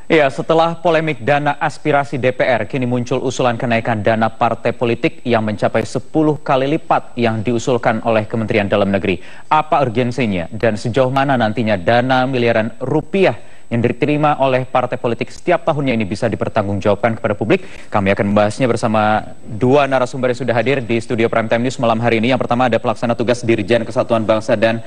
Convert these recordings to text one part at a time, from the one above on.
Ya, setelah polemik dana aspirasi DPR, kini muncul usulan kenaikan dana partai politik yang mencapai 10 kali lipat yang diusulkan oleh Kementerian Dalam Negeri. Apa urgensinya dan sejauh mana nantinya dana miliaran rupiah yang diterima oleh partai politik setiap tahunnya ini bisa dipertanggungjawabkan kepada publik? Kami akan membahasnya bersama dua narasumber yang sudah hadir di studio Prime Time News malam hari ini. Yang pertama ada pelaksana tugas Dirjen Kesatuan Bangsa dan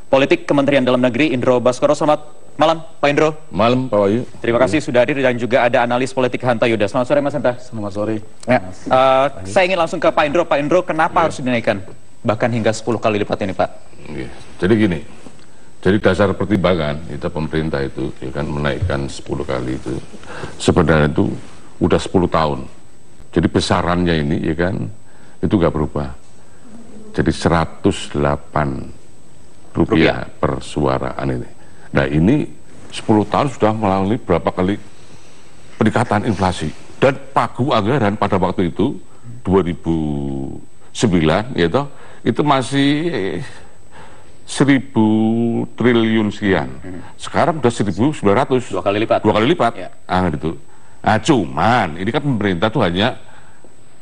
Politik Kementerian Dalam Negeri, Indro Baskoro. Selamat malam, Pak Indro. Malam, Pak Wahyu. Terima kasih sudah hadir, dan juga ada analis politik Hanta Yuda. Selamat sore, Mas Hanta. Selamat sore. Ya, saya ingin langsung ke Pak Indro. Pak Indro, kenapa harus dinaikkan bahkan hingga 10 kali lipat ini, Pak? Jadi gini, jadi dasar pertimbangan itu pemerintah itu ya kan menaikkan 10 kali itu sebenarnya itu udah 10 tahun. Jadi besarannya ini ya kan itu nggak berubah. Jadi 108 rupiah per suaraan ini. Nah ini 10 tahun sudah melalui berapa kali peningkatan inflasi. Dan pagu anggaran pada waktu itu 2009 gitu, itu masih 1.000 triliun sekian. Sekarang udah 1.900. Dua kali lipat. Dua kali lipat. Ya. Gitu. Nah cuman ini kan pemerintah tuh hanya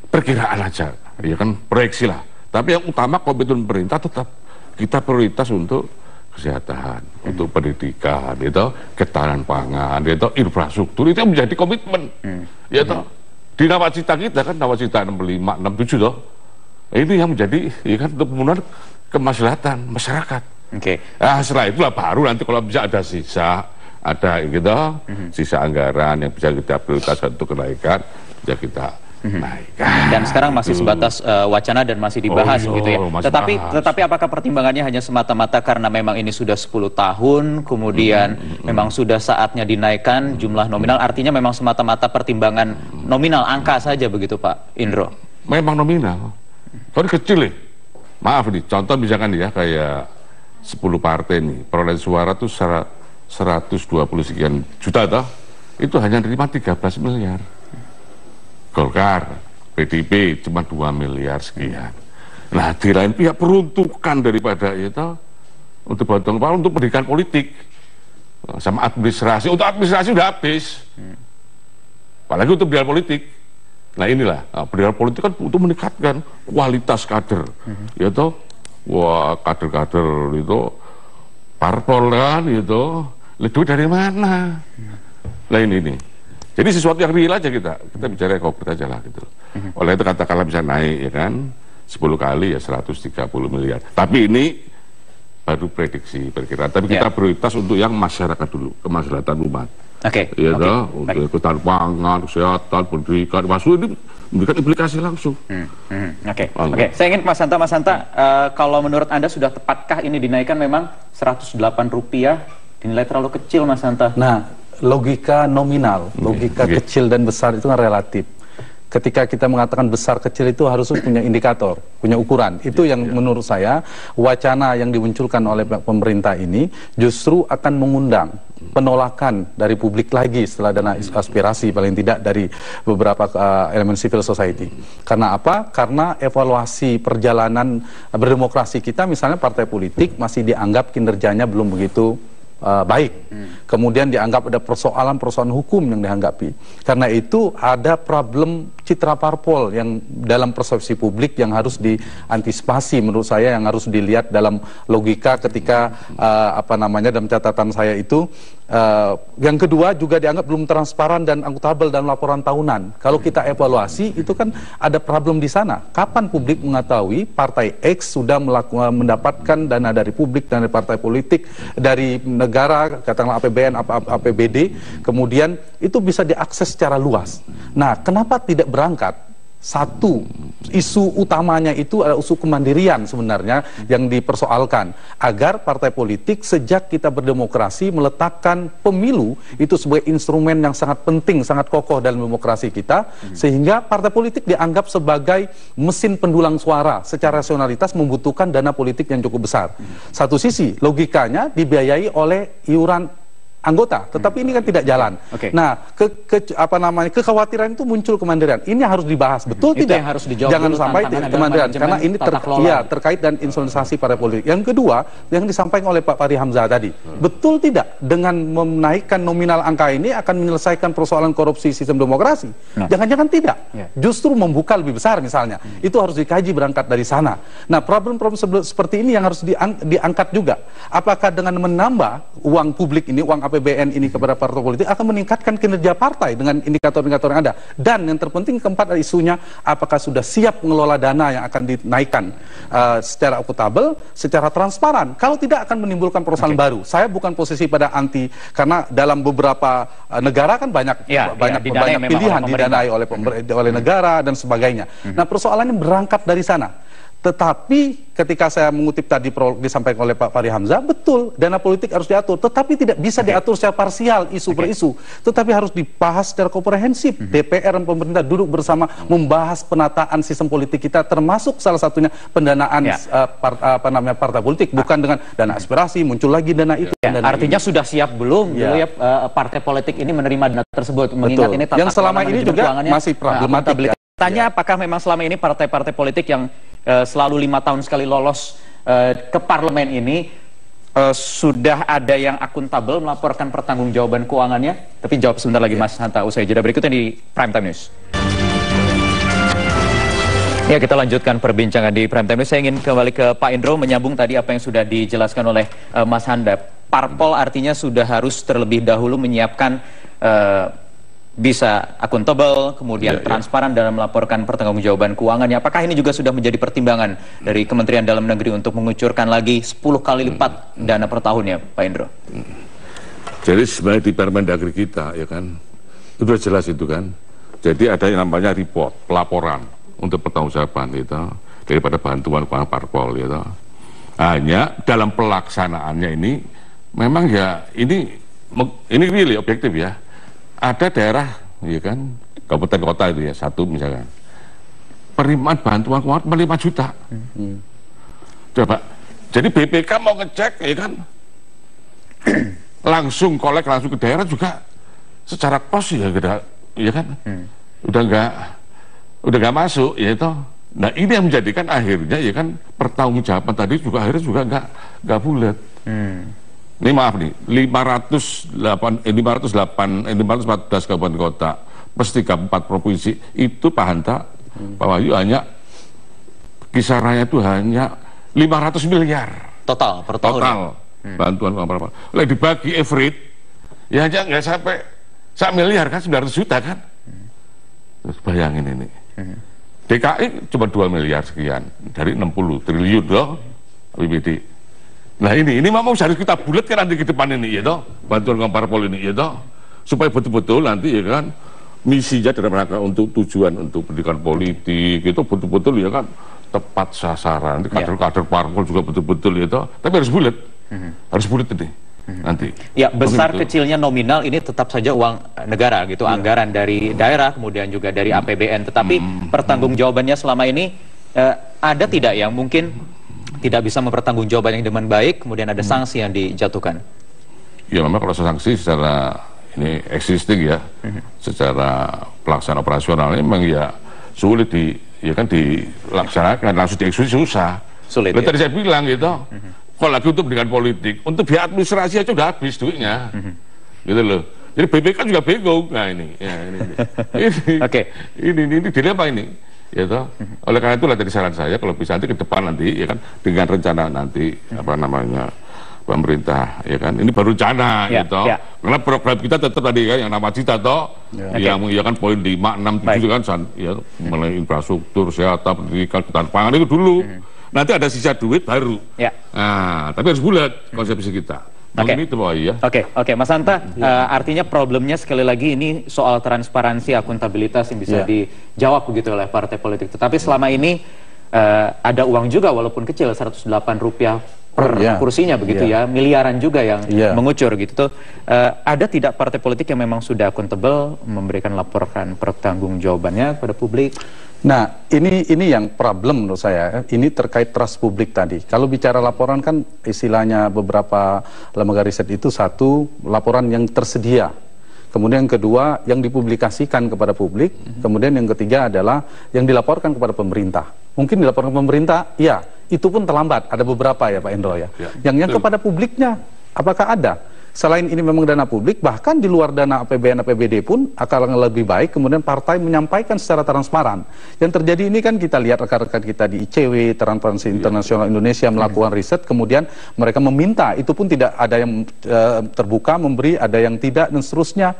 perkiraan aja, ya kan proyeksi lah. Tapi yang utama komitmen pemerintah tetap kita prioritas untuk kesehatan, untuk pendidikan, itu ketahanan pangan, itu infrastruktur, itu menjadi komitmen. Ya toh. Di nawacita kita kan nawacita 65, 67 toh. Ini yang menjadi ya kan untuk pemenuhan kemaslahatan masyarakat. Nah, setelah itulah baru nanti kalau bisa ada sisa, ada gitu, sisa anggaran yang bisa kita prioritaskan untuk kenaikan, bisa kita naikkan. Dan sekarang masih sebatas wacana dan masih dibahas gitu ya. Tetapi apakah pertimbangannya hanya semata-mata karena memang ini sudah 10 tahun, kemudian memang sudah saatnya dinaikkan jumlah nominal, artinya memang semata-mata pertimbangan nominal angka saja begitu, Pak Indro? Memang nominal. Kalau kecil nih, maaf nih, contoh misalkan ya kayak 10 partai nih, perolehan suara tuh 120 sekian juta toh, itu hanya nerima 13 miliar. Golkar, PDIP cuma 2 miliar sekian. Nah di lain pihak peruntukan daripada itu untuk pendidikan politik sama administrasi, untuk administrasi udah habis, apalagi untuk pendidikan politik. Nah inilah pendidikan politik kan untuk meningkatkan kualitas kader, yaitu wah kader-kader itu parpol kan, itu duit dari mana? Nah ini. Jadi sesuatu yang real aja kita bicara konkret aja lah gitu. Oleh itu katakanlah bisa naik ya kan 10 kali ya 130 miliar. Tapi ini baru prediksi perkiraan. Tapi kita prioritas untuk yang masyarakat dulu, kemaslahatan umat. Untuk ketahanan pangan, kesehatan, pendidikan, masuk ini memberikan implikasi langsung. Saya ingin Mas Hanta, kalau menurut Anda sudah tepatkah ini dinaikkan? Memang 108 rupiah dinilai terlalu kecil, Mas Hanta. Nah, logika nominal, logika kecil dan besar itu kan relatif. Ketika kita mengatakan besar kecil itu harus punya indikator, punya ukuran. Itu yang menurut saya wacana yang dimunculkan oleh pemerintah ini justru akan mengundang penolakan dari publik lagi setelah dana aspirasi, paling tidak dari beberapa elemen civil society. Karena apa? Karena evaluasi perjalanan berdemokrasi kita, misalnya partai politik masih dianggap kinerjanya belum begitu baik. Kemudian dianggap ada persoalan hukum yang dihanggapi. Karena itu ada problem citra parpol yang dalam persepsi publik yang harus diantisipasi, menurut saya, yang harus dilihat dalam logika ketika dalam catatan saya itu. Yang kedua juga dianggap belum transparan dan akuntabel dalam laporan tahunan. Kalau kita evaluasi itu kan ada problem di sana. Kapan publik mengetahui partai X sudah mendapatkan dana dari publik, dari partai politik, dari negara, katakanlah APBN, APBD, kemudian itu bisa diakses secara luas. Nah, kenapa tidak berangkat? Satu, isu utamanya itu adalah isu kemandirian sebenarnya yang dipersoalkan, agar partai politik sejak kita berdemokrasi meletakkan pemilu itu sebagai instrumen yang sangat penting, sangat kokoh dalam demokrasi kita, sehingga partai politik dianggap sebagai mesin pendulang suara secara rasionalitas membutuhkan dana politik yang cukup besar. Satu sisi logikanya dibiayai oleh iuran anggota, tetapi ini kan tidak jalan. Nah, kekhawatiran itu muncul kemandirian. Ini harus dibahas, betul itu tidak? Yang harus dijawab jangan sampai kemandirian, karena ini terkait dan instrumentalisasi partai politik. Yang kedua, yang disampaikan oleh Pak Fahri Hamzah tadi, betul tidak dengan menaikkan nominal angka ini akan menyelesaikan persoalan korupsi sistem demokrasi? Jangan-jangan tidak. Justru membuka lebih besar misalnya. Itu harus dikaji berangkat dari sana. Nah, problem-problem seperti ini yang harus diangkat juga. Apakah dengan menambah uang publik ini, uang APBN ini kepada partai politik akan meningkatkan kinerja partai dengan indikator-indikator yang ada? Dan yang terpenting keempat adalah isunya, apakah sudah siap mengelola dana yang akan dinaikkan secara akuntabel, secara transparan? Kalau tidak akan menimbulkan persoalan baru. Saya bukan posisi pada anti, karena dalam beberapa negara kan banyak pilihan didanai oleh negara dan sebagainya. Nah, persoalannya berangkat dari sana. Tetapi ketika saya mengutip tadi disampaikan oleh Pak Fahri Hamzah, betul, dana politik harus diatur, tetapi tidak bisa diatur secara parsial, isu per isu, tetapi harus dibahas secara komprehensif. DPR dan pemerintah duduk bersama membahas penataan sistem politik kita, termasuk salah satunya pendanaan partai politik, bukan dengan dana aspirasi, muncul lagi dana itu. Artinya sudah siap belum partai politik ini menerima dana tersebut, mengingat ini yang selama ini juga masih problematik. Tanya apakah memang selama ini partai-partai politik yang selalu 5 tahun sekali lolos ke parlemen ini sudah ada yang akuntabel melaporkan pertanggungjawaban keuangannya? Tapi jawab sebentar lagi Mas Hanta usai jeda berikutnya di Prime Time News. Ya, kita lanjutkan perbincangan di Prime Time News. Saya ingin kembali ke Pak Indro menyambung tadi apa yang sudah dijelaskan oleh Mas Hanta. Parpol artinya sudah harus terlebih dahulu menyiapkan bisa akuntabel, kemudian transparan dalam melaporkan pertanggungjawaban keuangannya. Apakah ini juga sudah menjadi pertimbangan dari Kementerian Dalam Negeri untuk mengucurkan lagi 10 kali lipat dana per tahunnya, Pak Indro? Jadi sebenarnya di Permendagri kita, ya kan, itu sudah jelas itu kan. Jadi ada yang namanya report, laporan untuk pertanggungjawaban itu daripada bantuan keuangan parpol gitu. Hanya dalam pelaksanaannya ini, memang ya ini really objektif ya. Ada daerah, ya kan, kabupaten kota itu ya, satu misalkan, penerimaan bantuan keuangan 5 juta. Coba, jadi BPK mau ngecek, ya kan, langsung kolek langsung ke daerah juga, secara kos ya, ya kan, udah nggak masuk, ya itu. Nah ini yang menjadikan akhirnya, ya kan, pertanggungjawaban tadi juga akhirnya juga nggak bulat. Ini maaf nih, 514 kabupaten kota plus 34 provinsi itu Pak Hanta, Pak Wahyu, hanya kisarannya itu hanya 500 miliar total per tahun. Total bantuan keuangan. Oleh dibagi average ya hanya nggak sampai 1 miliar kan, 900 juta kan. Terus bayangin ini. DKI cuma 2 miliar sekian dari 60 triliun loh APBD. Nah ini memang harus kita bulatkan nanti ke depan ini, ya toh, bantuan keuangan parpol ini, ya toh, supaya betul-betul nanti, ya kan, misinya dalam rangka untuk tujuan untuk pendidikan politik itu betul-betul, ya kan, tepat sasaran. Kader-kader parpol juga betul-betul, ya toh, tapi harus bulat, harus bulat ini. Nanti. Ya, besar kecilnya nominal ini tetap saja uang negara gitu, anggaran dari daerah, kemudian juga dari APBN. Tetapi pertanggungjawabannya selama ini ada tidak yang mungkin tidak bisa mempertanggungjawabkan yang dengan baik, kemudian ada sanksi yang dijatuhkan? Ya memang kalau sanksi secara ini existing ya, secara pelaksanaan operasional memang ya sulit dilaksanakan, langsung dieksekusi susah. Sulit. Ya? Tadi saya bilang gitu, kalau lagi untuk pendidikan politik, untuk biaya administrasi aja udah habis duitnya, gitu loh. Jadi BPK juga bingung. Nah ini, ini dilema ini. Ya toh, oleh karena itulah tadi saran saya kalau bisa nanti ke depan nanti, ya kan, dengan rencana nanti apa namanya pemerintah, ya kan, ini baru rencana, gitu. Karena program kita tetap tadi kan yang nawacita toh, yang ya kan poin 5, 6, 7 kan, ya mulai infrastruktur, kesehatan, pendidikan, ketahanan pangan itu dulu. Nanti ada sisa duit baru. Nah, tapi harus bulat konsepsi kita. Oke, Mas Hanta, artinya problemnya sekali lagi ini soal transparansi, akuntabilitas yang bisa dijawab begitu oleh partai politik. Tetapi selama ini ada uang juga walaupun kecil, Rp108 per kursinya begitu ya, miliaran juga yang mengucur gitu. Ada tidak partai politik yang memang sudah akuntabel memberikan laporan pertanggungjawabannya kepada publik? Nah, ini yang problem menurut saya. Ini terkait trust publik tadi. Kalau bicara laporan kan istilahnya beberapa lembaga riset itu satu, laporan yang tersedia. Kemudian yang kedua, yang dipublikasikan kepada publik. Kemudian yang ketiga adalah yang dilaporkan kepada pemerintah. Mungkin dilaporkan ke pemerintah, ya, itu pun terlambat. Ada beberapa ya Pak Endro ya. Yang kepada publiknya, apakah ada? Selain ini memang dana publik, bahkan di luar dana APBN, APBD pun akan lebih baik kemudian partai menyampaikan secara transparan. Yang terjadi ini kan kita lihat rekan-rekan kita di ICW, Transparansi Internasional Indonesia melakukan riset, kemudian mereka meminta, itu pun tidak ada yang terbuka, memberi, ada yang tidak, dan seterusnya.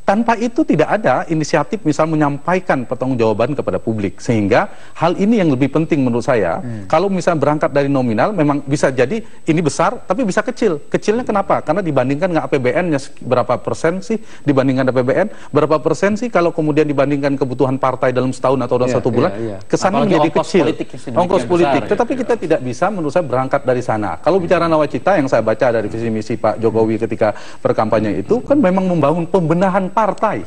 Tanpa itu tidak ada inisiatif misal menyampaikan pertanggungjawaban kepada publik. Sehingga hal ini yang lebih penting menurut saya. Kalau misalnya berangkat dari nominal memang bisa jadi ini besar tapi bisa kecil. Kecilnya kenapa? Karena dibandingkan dengan APBN-nya berapa persen sih dibandingkan APBN, berapa persen sih kalau kemudian dibandingkan kebutuhan partai dalam setahun atau dalam satu bulan, kesannya menjadi kecil. Ongkos politik. Tetapi kita tidak bisa menurut saya berangkat dari sana. Kalau bicara nawacita yang saya baca dari visi misi Pak Jokowi ketika berkampanye itu kan memang membangun pembenahan partai.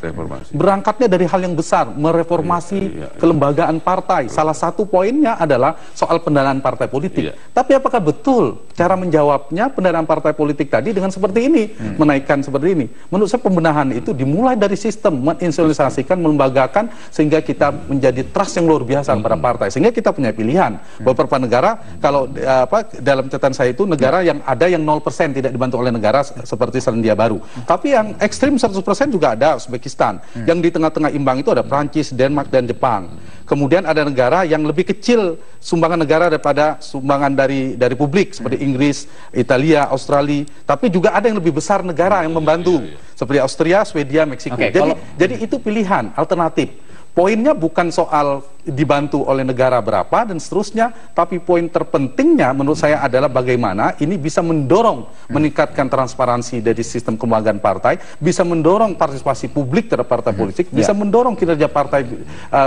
Berangkatnya dari hal yang besar, mereformasi kelembagaan partai. Salah satu poinnya adalah soal pendanaan partai politik. Tapi apakah betul cara menjawabnya pendanaan partai politik tadi dengan seperti ini, menaikkan seperti ini? Menurut saya pembenahan itu dimulai dari sistem, menginstitusionalisasikan, melembagakan sehingga kita menjadi trust yang luar biasa pada partai. Sehingga kita punya pilihan. Beberapa negara kalau dalam catatan saya itu negara yang ada yang 0% tidak dibantu oleh negara seperti Selandia Baru. Tapi yang ekstrim 100% juga ada Uzbekistan. Yang di tengah-tengah imbang itu ada Prancis, Denmark, dan Jepang. Kemudian ada negara yang lebih kecil sumbangan negara daripada sumbangan dari publik seperti Inggris, Italia, Australia. Tapi juga ada yang lebih besar negara yang membantu seperti Austria, Swedia, Meksiko. Jadi itu pilihan alternatif. Poinnya bukan soal dibantu oleh negara berapa dan seterusnya, tapi poin terpentingnya menurut saya adalah bagaimana ini bisa mendorong meningkatkan transparansi dari sistem kelembagaan partai, bisa mendorong partisipasi publik terhadap partai politik, bisa mendorong kinerja partai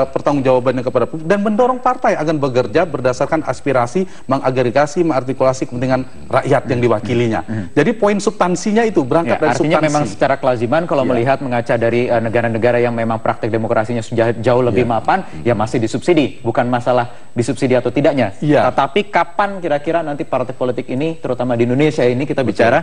pertanggungjawabannya kepada publik, dan mendorong partai akan bekerja berdasarkan aspirasi, mengagregasi, mengartikulasi kepentingan rakyat yang diwakilinya. Jadi poin substansinya itu berangkat dari artinya substansi. memang secara kelaziman kalau melihat mengaca dari negara-negara yang memang praktek demokrasinya sudah jauh lebih mapan, ya masih disubsidi, bukan masalah disubsidi atau tidaknya. Tapi kapan kira-kira nanti partai politik ini, terutama di Indonesia ini kita bicara,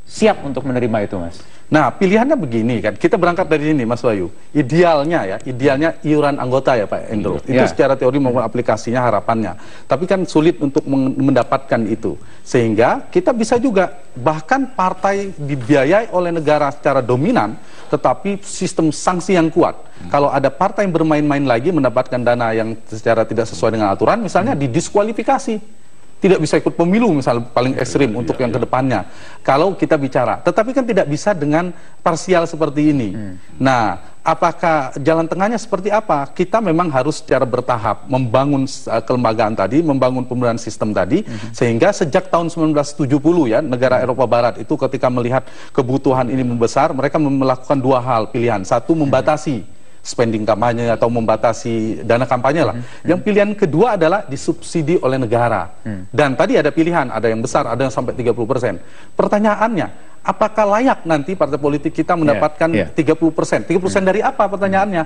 siap untuk menerima itu, Mas? Nah, pilihannya begini kan, kita berangkat dari ini, Mas Wahyu. Idealnya iuran anggota ya Pak Endro. Itu secara teori maupun aplikasinya harapannya. Tapi kan sulit untuk mendapatkan itu. Sehingga kita bisa juga, bahkan partai dibiayai oleh negara secara dominan, tetapi sistem sanksi yang kuat. Kalau ada partai yang bermain-main lagi mendapatkan dana yang secara tidak sesuai dengan aturan, misalnya didiskualifikasi. Tidak bisa ikut pemilu misalnya paling ekstrim untuk yang kedepannya. Kalau kita bicara, tetapi kan tidak bisa dengan parsial seperti ini. Nah, apakah jalan tengahnya seperti apa? Kita memang harus secara bertahap membangun kelembagaan tadi, membangun pembenahan sistem tadi, sehingga sejak tahun 1970 ya, negara Eropa Barat itu ketika melihat kebutuhan ini membesar, mereka melakukan dua hal pilihan. Satu, membatasi spending kampanye atau membatasi dana kampanye lah. Yang pilihan kedua adalah disubsidi oleh negara. Dan tadi ada pilihan, ada yang besar, ada yang sampai 30%. Pertanyaannya, apakah layak nanti partai politik kita mendapatkan 30%? 30% dari apa pertanyaannya?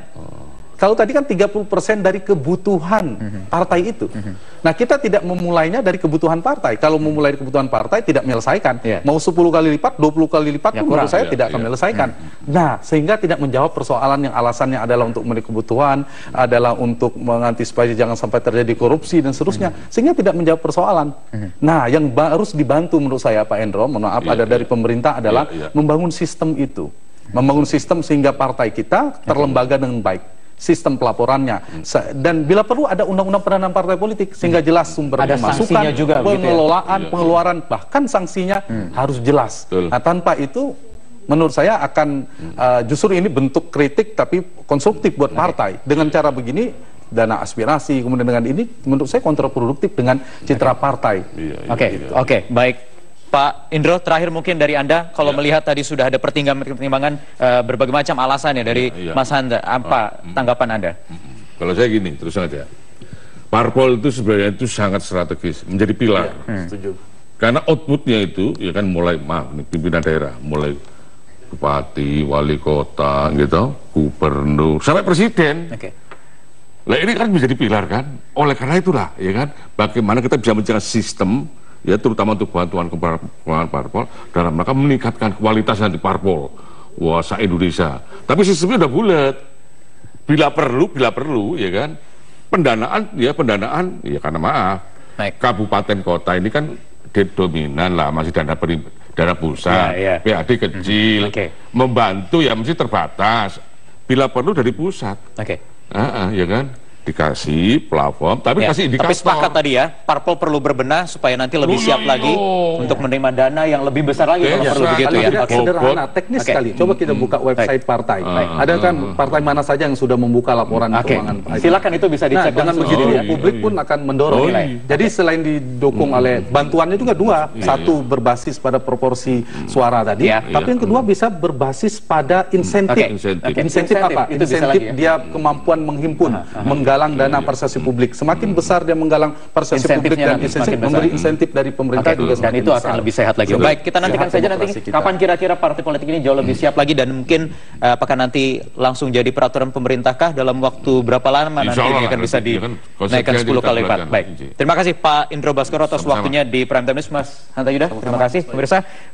Kalau tadi kan 30% dari kebutuhan partai itu. Nah, kita tidak memulainya dari kebutuhan partai. Kalau memulai dari kebutuhan partai tidak menyelesaikan. Mau 10 kali lipat, 20 kali lipat pun menurut saya tidak akan menyelesaikan. Nah, sehingga tidak menjawab persoalan yang alasannya adalah untuk memenuhi kebutuhan, adalah untuk mengantisipasi jangan sampai terjadi korupsi dan seterusnya. Sehingga tidak menjawab persoalan. Nah, yang harus dibantu menurut saya Pak Endro, mohon maaf, ada dari pemerintah adalah membangun sistem itu. Membangun sistem sehingga partai kita terlembaga dengan baik. Sistem pelaporannya, dan bila perlu ada undang-undang pendanaan partai politik sehingga jelas sumber pemasukan, juga, pengelolaan, pengeluaran, bahkan sanksinya harus jelas. Nah, tanpa itu menurut saya akan justru ini bentuk kritik tapi konstruktif buat partai. Dengan cara begini, dana aspirasi, kemudian dengan ini menurut saya kontraproduktif dengan citra partai. Oke, baik. Pak Indro, terakhir mungkin dari Anda, kalau melihat tadi sudah ada pertimbangan berbagai macam alasan ya dari Mas Hanta, apa tanggapan Anda? Kalau saya gini, terus saja. Parpol itu sebenarnya itu sangat strategis, menjadi pilar. Setuju. Karena outputnya itu, ya kan mulai, pimpinan daerah, mulai bupati, wali kota, gitu, gubernur, sampai presiden. Lah ini kan bisa dipilar kan. Oleh karena itulah, ya kan, bagaimana kita bisa mencari sistem, ya terutama untuk bantuan keuangan parpol dalam rangka meningkatkan kualitas di parpol. Wah, se-Indonesia. Tapi sistemnya udah bulat. Bila perlu, ya kan, pendanaan, ya karena maaf, Baik. kabupaten kota ini kan dominan lah, masih dana pusat, PAD kecil, membantu ya mesti terbatas. Bila perlu dari pusat, ya kan, dikasih platform, tapi kasih indikator. Tapi sepakat tadi ya, parpol perlu berbenah supaya nanti lebih siap lagi untuk menerima dana yang lebih besar lagi kalau perlu begitu ya. Sederhana, teknis sekali. Coba kita buka website partai. Ada kan partai mana saja yang sudah membuka laporan keuangan. Silakan itu bisa dicek. Dengan begitu publik pun akan mendorong. Jadi selain didukung oleh bantuannya juga dua. Satu berbasis pada proporsi suara tadi, tapi yang kedua bisa berbasis pada insentif. Insentif apa? Insentif dia kemampuan menghimpun, menggalang dana persepsi publik. Semakin besar dia menggalang persepsi publik dan memberi insentif dari pemerintah juga dan itu akan lebih sehat lagi. Baik, kita nantikan saja nanti kapan kira-kira partai politik ini jauh lebih siap lagi, dan mungkin apakah nanti langsung jadi peraturan pemerintahkah dalam waktu berapa lama nanti ini akan bisa dinaikkan 10 kali lipat. Baik, terima kasih Pak Indro Baskoro atas waktunya di Prime Time News. Mas Hanta Yuda, terima kasih pemirsa.